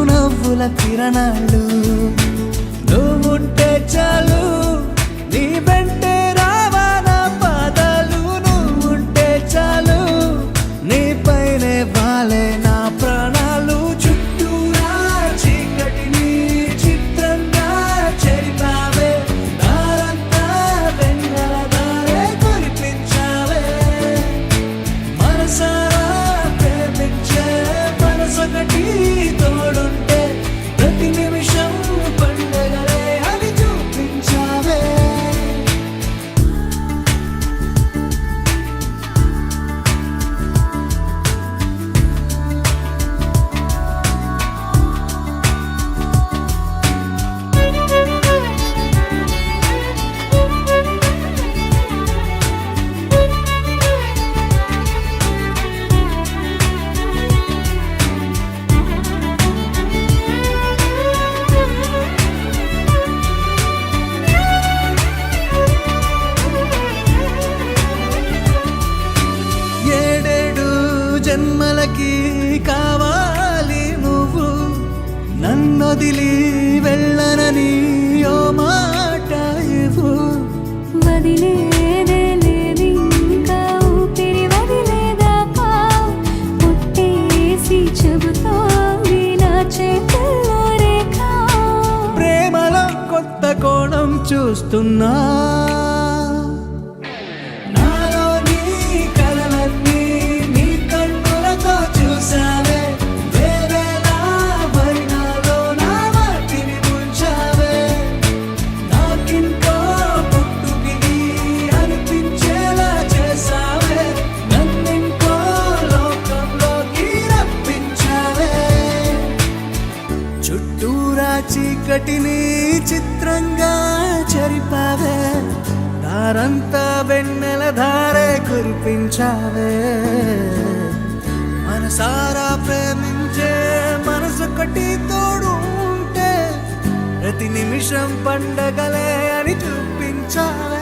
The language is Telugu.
చిరునవ్వుల కిరణాలు నువ్వుంటే చాలు నీ వెంటే రావాలా పాదాలు నువ్వుంటే చాలు నీ పైనే వాలే నా ప్రాణాలు చుట్టూరా చీకటిని చిత్రంగా చెరిపావే దారంతా వెన్నెల దారే కురిపించావే మనసారా ప్రేమించే మనసొకటి తోడుంటే ప్రతి నిమిషం పండగలే అని చూపించావే ఏడేడు జన్మలకి కావాలి నువ్వు నన్నొదిలి వెళ్ళనని ఓ మాట ఇవ్వు వదిలేదే లేదు ఇంకా ఊపిరి వదిలేదాకా పుట్టేసి చెబుతోంది నా చేతుల్లో రేఖ ప్రేమలో కొత్త కోణం చూస్తున్నా నాలో నీ కలలన్నీ నీ కన్నులతో చూసావే వేవేలా వైనాలో నా వాటిని ముంచావే నాకింకో పుట్టుకిది అనిపించేలా చేసావే నన్నింకో లోకంలోకి రప్పించావే చుట్టూరా చీకటిని చిత్రంగా చెరిపావే దారంతా వెన్నెల ధారే కురిపించావే మనసారా ప్రేమించే మనసొకటి తోడు ఉంటే ప్రతి నిమిషం పండగలే అని చూపించావే